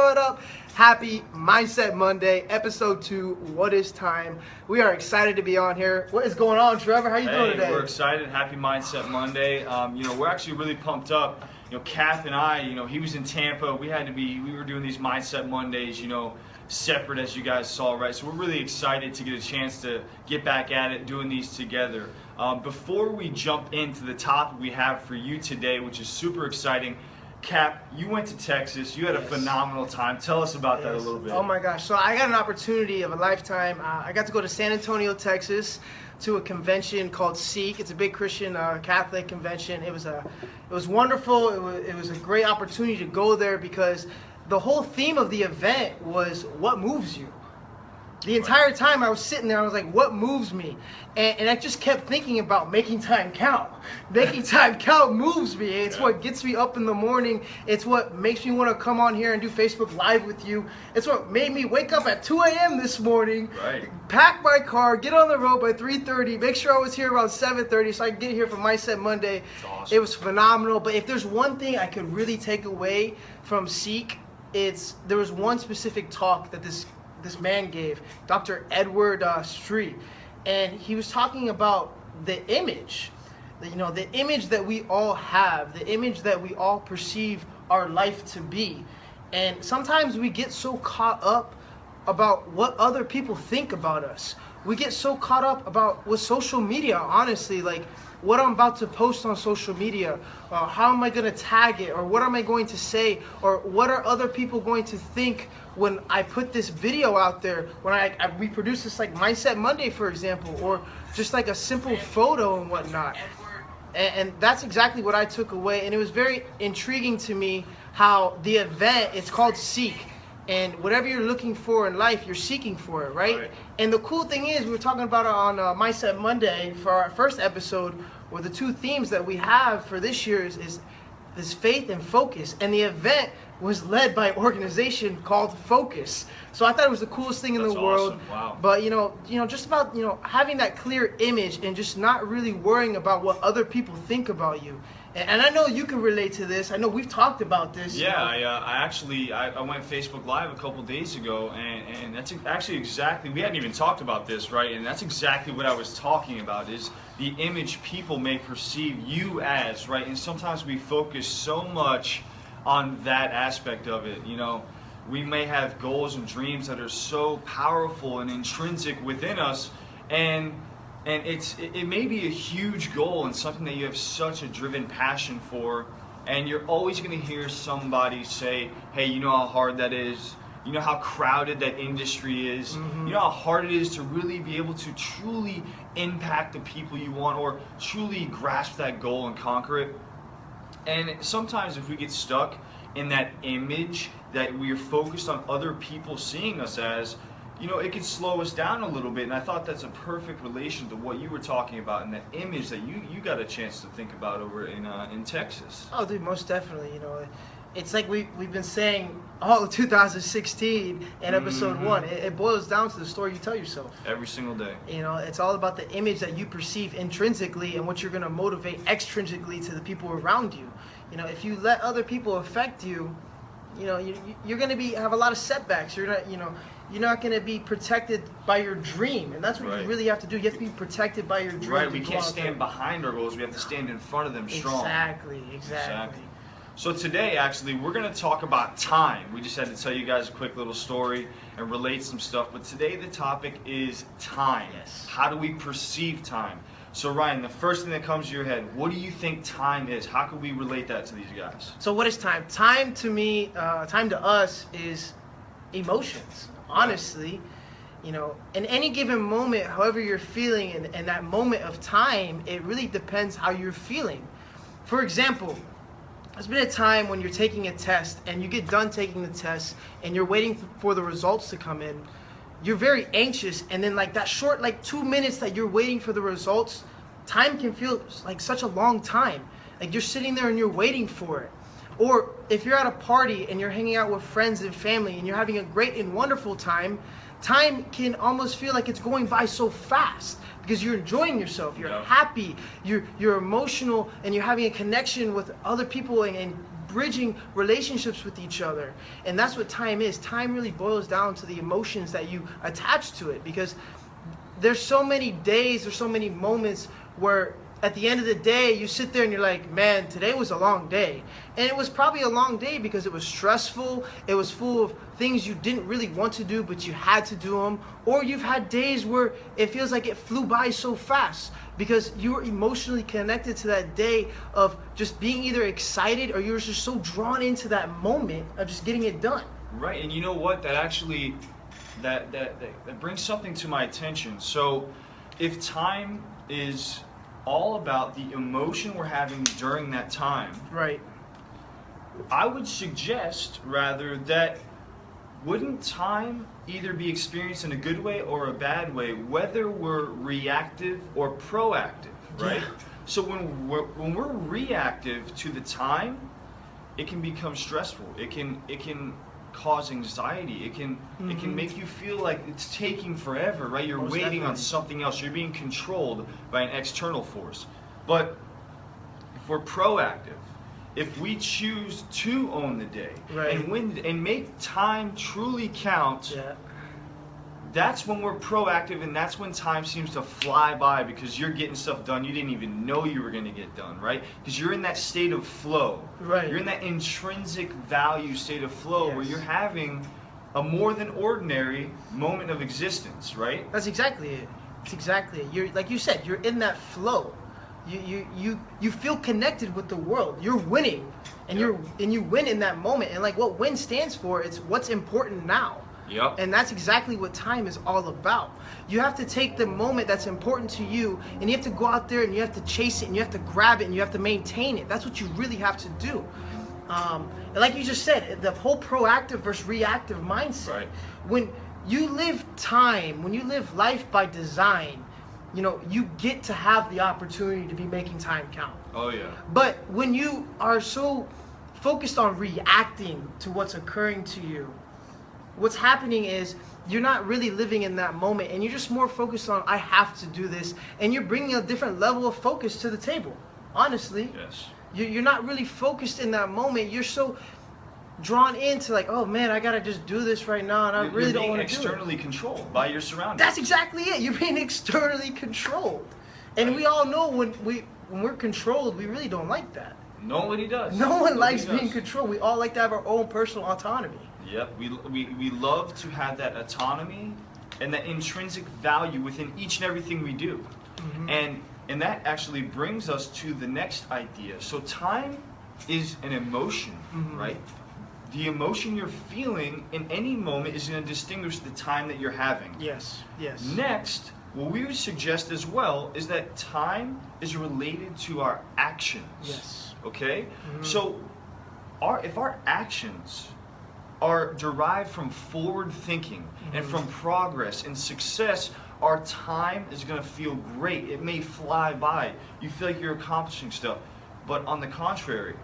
what up? Happy Mindset Monday, episode 2, What is Time? We are excited to be on here. What is going on, Trevor? How you doing today? We're excited. Happy Mindset Monday. We're actually really pumped up. Cap and I, he was in Tampa. We were doing these Mindset Mondays, separate as you guys saw, right? So we're really excited to get a chance to get back at it, doing these together. Before we jump into the topic we have for you today, which is super exciting, Cap, you went to Texas. You had a phenomenal time. Tell us about that a little bit. Oh my gosh. So I got an opportunity of a lifetime. I got to go to San Antonio, Texas, to a convention called Seek. It's a big Christian Catholic convention. It was wonderful. It was a great opportunity to go there because the whole theme of the event was what moves you. The entire time I was sitting there, I was like, what moves me? And I just kept thinking about making time count. Making time count moves me. It's what gets me up in the morning. It's what makes me want to come on here and do Facebook Live with you. It's what made me wake up at 2 a.m. this morning, pack my car, get on the road by 3:30, make sure I was here around 7:30 so I could get here for Mindset Monday. Awesome. It was phenomenal. But if there's one thing I could really take away from Seek, there was one specific talk that this man gave, Dr. Edward Street, and he was talking about the image, the image that we all have, the image that we all perceive our life to be. And sometimes we get so caught up about what other people think about us. We get so caught up with social media, honestly, like what I'm about to post on social media, how am I going to tag it, or what am I going to say, or what are other people going to think when I put this video out there, when we produce this like Mindset Monday, for example, or just like a simple photo and whatnot. And that's exactly what I took away. And it was very intriguing to me how the event, it's called Seek. And whatever you're looking for in life, you're seeking for it, right? And the cool thing is, we were talking about it on Mindset Monday for our first episode, where the two themes that we have for this year is faith and focus. And the event was led by an organization called Focus. So I thought it was the coolest thing in the world. Awesome. Wow. But just about having that clear image and just not really worrying about what other people think about you. And I know you can relate to this. I know we've talked about this. Yeah, I went Facebook Live a couple days ago, and that's actually exactly, we hadn't even talked about this, right? And that's exactly what I was talking about, is the image people may perceive you as, right? And sometimes we focus so much on that aspect of it. We may have goals and dreams that are so powerful and intrinsic within us, and it may be a huge goal and something that you have such a driven passion for, and you're always going to hear somebody say, hey, you know how hard that is, you know how crowded that industry is, you know how hard it is to really be able to truly impact the people you want, or truly grasp that goal and conquer it. And sometimes if we get stuck in that image that we're focused on other people seeing us as, it could slow us down a little bit. And I thought that's a perfect relation to what you were talking about, and that image that you got a chance to think about over in Texas. Oh, dude, most definitely. It's like we've been saying all of 2016 in episode 1. It boils down to the story you tell yourself. Every single day. It's all about the image that you perceive intrinsically and what you're going to motivate extrinsically to the people around you. If you let other people affect you, you're going to have a lot of setbacks. You're not going to be protected by your dream, and that's what you really have to do. You have to be protected by your dream. Right, we can't stand behind our goals. We have to stand in front of them strong. Exactly. So today, actually, we're going to talk about time. We just had to tell you guys a quick little story and relate some stuff. But today the topic is time. Yes. How do we perceive time? So Ryan, the first thing that comes to your head, what do you think time is? How can we relate that to these guys? So what is time? Time to me, time to us is emotions. Honestly, in any given moment, however you're feeling, and that moment of time, it really depends how you're feeling. For example, there's been a time when you're taking a test and you get done taking the test and you're waiting for the results to come in. You're very anxious, and then like that short 2 minutes that you're waiting for the results, time can feel like such a long time. Like you're sitting there and you're waiting for it. Or if you're at a party and you're hanging out with friends and family and you're having a great and wonderful time, time can almost feel like it's going by so fast because you're enjoying yourself, you're happy, you're emotional, and you're having a connection with other people and bridging relationships with each other. And that's what time is. Time really boils down to the emotions that you attach to it, because there's so many days, there's so many moments where at the end of the day, you sit there and you're like, man, today was a long day. And it was probably a long day because it was stressful. It was full of things you didn't really want to do, but you had to do them. Or you've had days where it feels like it flew by so fast because you were emotionally connected to that day of just being either excited or you were just so drawn into that moment of just getting it done. Right, and you know what? That actually, that brings something to my attention. So if time is all about the emotion we're having during that time, right, I would suggest rather that wouldn't time either be experienced in a good way or a bad way, whether we're reactive or proactive, right? Yeah. So when we're reactive to the time, it can become stressful. It can cause anxiety. It can make you feel like it's taking forever, right? You're Most waiting definitely. on something else. You're being controlled by an external force. But if we're proactive, if we choose to own the day Right. and make time truly count, yeah, that's when we're proactive, and that's when time seems to fly by because you're getting stuff done you didn't even know you were going to get done, right? Because you're in that state of flow. Right. You're in that intrinsic value state of flow where Yes. you're having a more than ordinary moment of existence, right? that's exactly it. It's exactly it. You're, like you said, you're in that flow. You feel connected with the world. You're winning, and Yep. you win in that moment. And like what win stands for, it's what's important now. Yep. And that's exactly what time is all about. You have to take the moment that's important to you, and you have to go out there and you have to chase it and you have to grab it and you have to maintain it. That's what you really have to do. And like you just said, the whole proactive versus reactive mindset. Right. When you live time, when you live life by design, you know, you get to have the opportunity to be making time count. Oh yeah. But when you are so focused on reacting to what's occurring to you, what's happening is you're not really living in that moment, and you're just more focused on, I have to do this, and you're bringing a different level of focus to the table. Honestly, Yes. you're not really focused in that moment. You're so drawn into like, oh man, I gotta just do this right now, and I really You're don't being want to do it. externally controlled by your surroundings. That's exactly it. You're being externally controlled, and we all know when we're controlled, we really don't like that. Nobody does. No one Nobody likes does. being controlled. We all like to have our own personal autonomy. Yep, we love to have that autonomy and that intrinsic value within each and everything we do. And that actually brings us to the next idea. So time is an emotion, right? The emotion you're feeling in any moment is going to distinguish the time that you're having. Yes, yes. Next, what we would suggest as well is that time is related to our actions. Yes. Okay? So if our actions are derived from forward thinking and from progress and success, our time is going to feel great. It may fly by. You feel like you're accomplishing stuff. But on the contrary,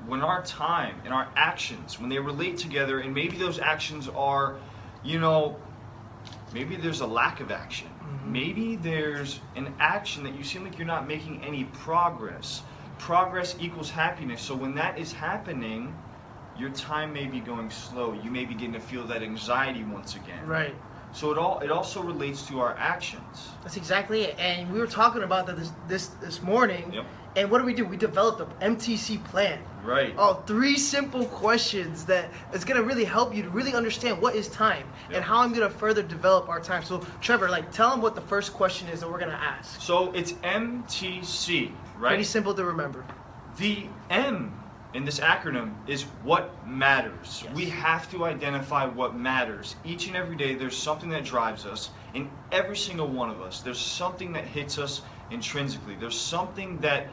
when our time and our actions, when they relate together, and maybe those actions are, maybe there's a lack of action. Maybe there's an action that you seem like you're not making any progress. Progress equals happiness. So when that is happening, your time may be going slow. You may be getting to feel that anxiety once again. Right. So it also relates to our actions. That's exactly it. And we were talking about that this morning. Yep. And what do? We developed an MTC plan. Right. Oh, 3 simple questions that is going to really help you to really understand what is time Yep. and how I'm going to further develop our time. So, Trevor, tell them what the first question is that we're going to ask. So it's MTC, right? Pretty simple to remember. The M in this acronym is what matters. Yes. We have to identify what matters. Each and every day there's something that drives us. In every single one of us, there's something that hits us intrinsically. There's something that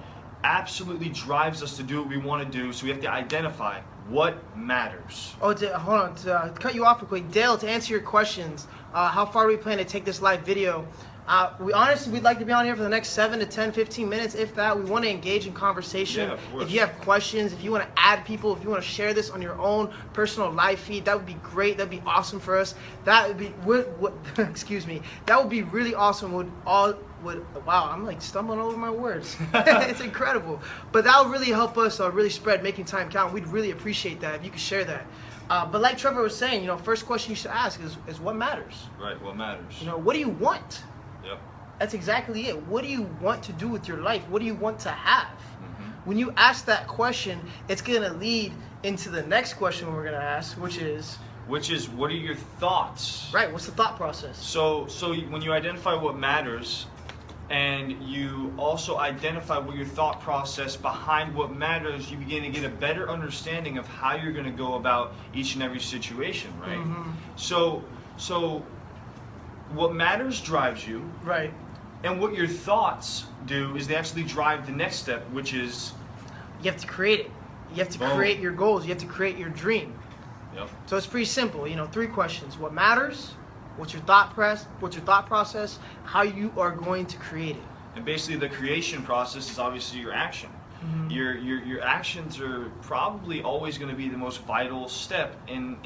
absolutely drives us to do what we want to do. So we have to identify what matters. Oh, hold on. To cut you off real quick, Dale, to answer your questions, how far do we plan to take this live video? We'd like to be on here for the next 7 to 10, 15 minutes, if that. We want to engage in conversation. Yeah, of course. If you have questions, if you want to add people, if you want to share this on your own personal live feed, that would be great. That'd be awesome for us. That would be, excuse me, that would be really awesome. would, wow, I'm like stumbling over my words. It's incredible. But that would really help us really spread making time count. We'd really appreciate that if you could share that. But like Trevor was saying, you know, first question you should ask is what matters? Right, what matters? You know, what do you want? Yep. That's exactly it. What do you want to do with your life? What do you want to have? Mm-hmm. When you ask that question, it's going to lead into the next question we're going to ask, which is, what are your thoughts? right, what's the thought process? So when you identify what matters, and you also identify what your thought process behind what matters, you begin to get a better understanding of how you're going to go about each and every situation, right? Mm-hmm. So what matters drives you, Right. and what your thoughts do is they actually drive the next step, which is, You have to create it. You have to Boom. create your goals. You have to create your dream. yep, So it's pretty simple. You know, 3 questions. What matters? What's your thought process? How you are going to create it. and basically the creation process is obviously your action. Mm-hmm. Your actions are probably always going to be the most vital step in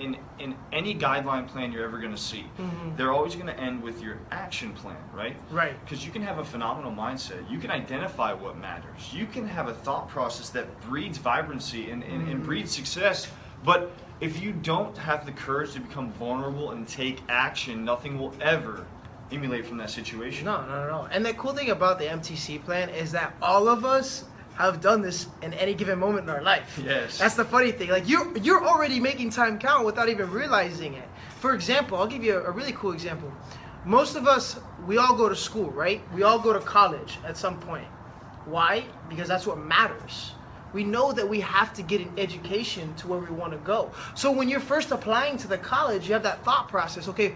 any guideline plan you're ever going to see. Mhm. They're always going to end with your action plan, right? Right. Because you can have a phenomenal mindset. You can identify what matters. You can have a thought process that breeds vibrancy and breeds success. But if you don't have the courage to become vulnerable and take action, nothing will ever emulate from that situation. No. And the cool thing about the MTC plan is that all of us have done this in any given moment in our life. Yes. That's the funny thing. Like you're already making time count without even realizing it. For example, I'll give you a really cool example. Most of us, we all go to school, right? We all go to college at some point. Why? Because that's what matters. We know that we have to get an education to where we want to go. So when you're first applying to the college, you have that thought process. Okay,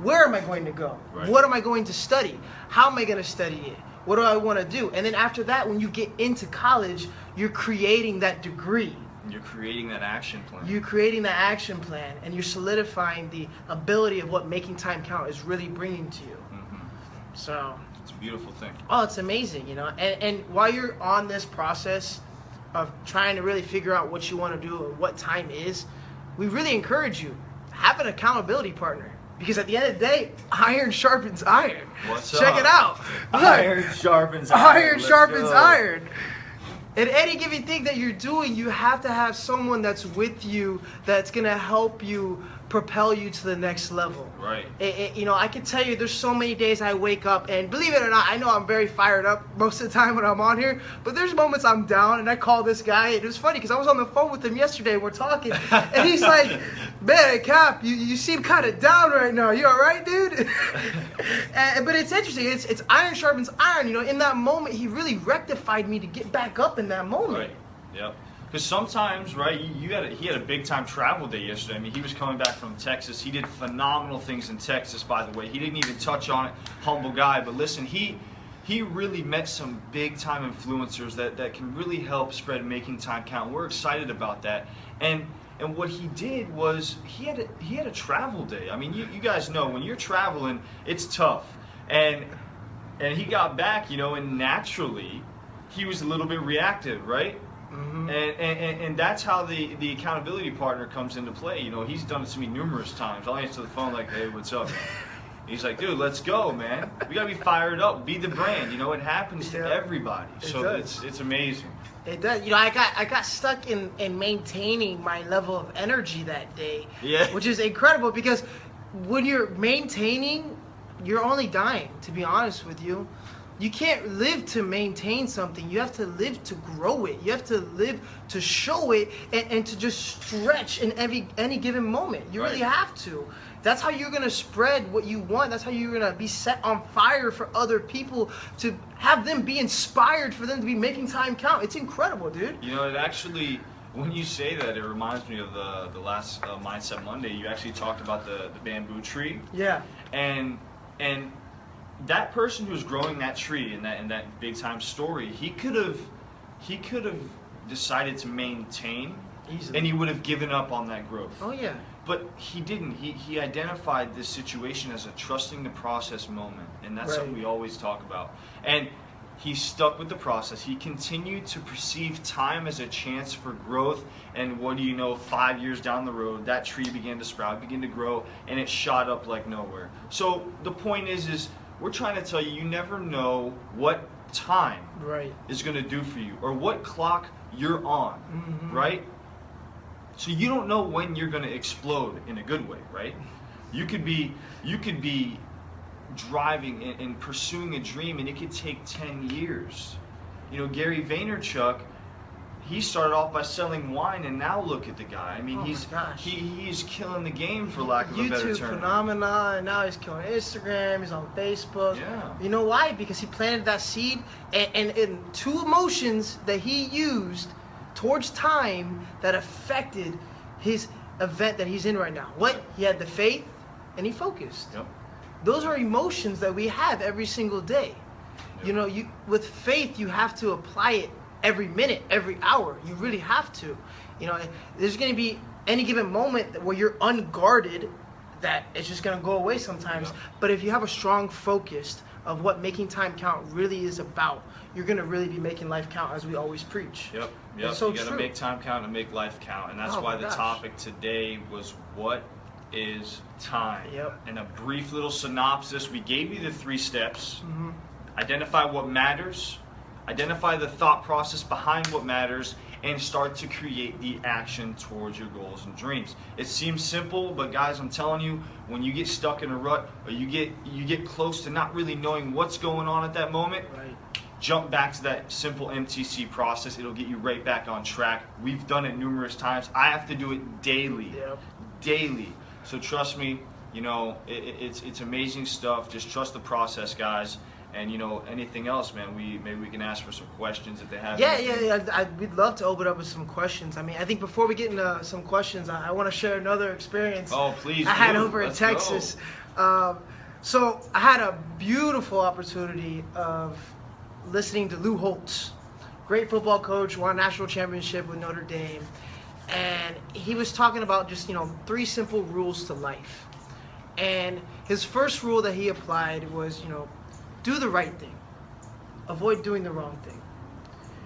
where am I going to go? Right. What am I going to study? How am I going to study it? What do I want to do? And then after that, when you get into college, you're creating that degree. You're creating that action plan. You're creating that action plan, and you're solidifying the ability of what making time count is really bringing to you. Mhm. So, It's a beautiful thing. oh, it's amazing, you know. And while you're on this process of trying to really figure out what you want to do and what time is, we really encourage you, have an accountability partner. Because at the end of the day, iron sharpens iron. What's Check up? it out. Look, Iron sharpens iron Let's sharpens go. iron. In any given thing that you're doing, you have to have someone that's with you that's gonna help you propel you to the next level. Right. You know, I can tell you there's so many days I wake up and believe it or not, I know I'm very fired up most of the time when I'm on here, but there's moments I'm down and I call this guy. And it was funny because I was on the phone with him yesterday, we're talking, and he's like, man, Cap, you seem kind of down right now. You all right, dude? But it's interesting. It's iron sharpens iron. You know, in that moment, he really rectified me to get back up in that moment. Right. Yep. Because sometimes, right, he had a big time travel day yesterday. I mean, he was coming back from Texas. He did phenomenal things in Texas, by the way. He didn't even touch on it. Humble guy. But listen, he really met some big time influencers that can really help spread making time count. We're excited about that. And what he did was he had a travel day. I mean, you guys know when you're traveling, it's tough. And he got back, you know, and naturally he was a little bit reactive, right? Mm-hmm. And that's how the accountability partner comes into play. You know, he's done it to me numerous times. I'll answer the phone like, hey, what's up? He's like, dude, let's go, man. We gotta be fired up. Be the brand. You know, it happens to Yeah. everybody. So does. it's amazing. It does. You know, I got stuck in maintaining my level of energy that day. Yeah. Which is incredible because when you're maintaining, you're only dying, to be honest with you. You can't live to maintain something. You have to live to grow it. You have to live to show it and to just stretch in any given moment. You really Right. have to. That's how you're going to spread what you want. That's how you're going to be set on fire for other people, to have them be inspired, for them to be making time count. It's incredible, dude. You know, it actually, when you say that, it reminds me of the last Mindset Monday. You actually talked about the bamboo tree. Yeah. And that person who was growing that tree in that big time story, he could have decided to maintain, Easily. and he would have given up on that growth. Oh, yeah. But he didn't. He identified this situation as a trusting the process moment, and that's something Right. we always talk about. And he stuck with the process. He continued to perceive time as a chance for growth. And what do you know, 5 years down the road, that tree began to sprout, began to grow, and it shot up like nowhere. So the point is we're trying to tell you, you never know what time Right. is going to do for you or what clock you're on, right? So you don't know when you're going to explode in a good way, right? You could be driving and pursuing a dream, and it could take 10 years. You know, Gary Vaynerchuk, he started off by selling wine, and now look at the guy. I mean, Oh my gosh. he's killing the game, for lack of a better YouTube term. phenomenon, and now he's killing Instagram, he's on Facebook. Yeah. You know why? Because he planted that seed, and in two emotions that he used towards time that affected his event that he's in right now. What? He had the faith, and he focused. Yep. Those are emotions that we have every single day. Yep. You know, with faith, you have to apply it every minute, every hour. You really have to. You know, there's going to be any given moment where you're unguarded that it's just going to go away sometimes. Yep. But if you have a strong focus of what making time count really is about, you're going to really be making life count, as we always preach. Yep. It's so You got to true. make time count and make life count, and that's Oh why my the gosh. topic today was what is time. Yep. And a brief little synopsis. We gave you the 3 steps. Mm-hmm. Identify what matters, identify the thought process behind what matters, and start to create the action towards your goals and dreams. It seems simple, but guys, I'm telling you, when you get stuck in a rut or you get close to not really knowing what's going on at that moment, Right. jump back to that simple MTC process. It'll get you right back on track. We've done it numerous times. I have to do it daily. Yep. Daily. So trust me, you know, it's amazing stuff. Just trust the process, guys. And, you know, anything else, man, maybe we can ask for some questions if they have Yeah, anything. we'd love to open up with some questions. I mean, I think before we get into some questions, I want to share another experience Oh, please I had do. over in Let's go. Texas. So I had a beautiful opportunity of listening to Lou Holtz, great football coach, won a national championship with Notre Dame, and he was talking about just 3 simple rules to life. And his first rule that he applied was do the right thing, avoid doing the wrong thing.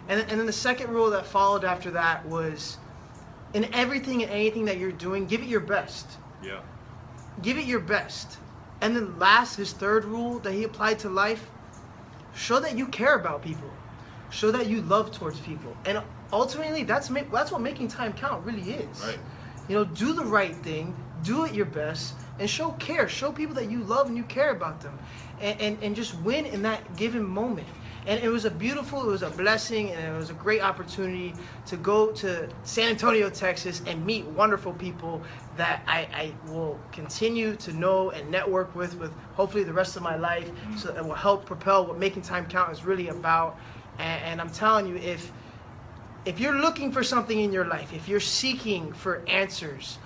And then the second rule that followed after that was, in everything and anything that you're doing, give it your best. Yeah. Give it your best. And then last, his third rule that he applied to life, show that you care about people. Show that you love towards people. And ultimately, that's what making time count really is. Right. Do the right thing, do it your best, and show care. Show people that you love and you care about them. And just win in that given moment. And it was a blessing, and it was a great opportunity to go to San Antonio, Texas, and meet wonderful people that I will continue to know and network with hopefully the rest of my life. So that will help propel what making time count is really about. And I'm telling you, if you're looking for something in your life, if you're seeking for answers,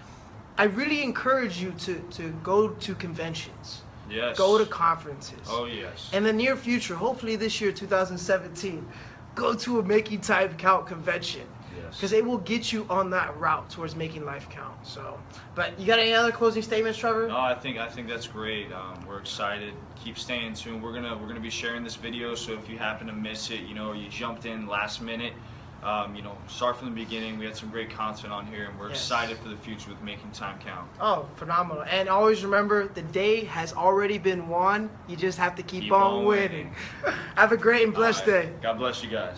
I really encourage you to go to conventions. Yes. Go to conferences. Oh, yes. In the near future, hopefully this year, 2017, go to a Making Time Count convention. Yes. Because it will get you on that route towards making life count. So, but you got any other closing statements, Trevor? No, I think that's great. We're excited. Keep staying tuned. We're gonna be sharing this video, so if you happen to miss it, or you jumped in last minute, start from the beginning. We had some great content on here, and we're Yes. excited for the future with making time count. Oh, phenomenal. And always remember, the day has already been won. You just have to keep on winning. Have a great and blessed All right. day. God bless you guys.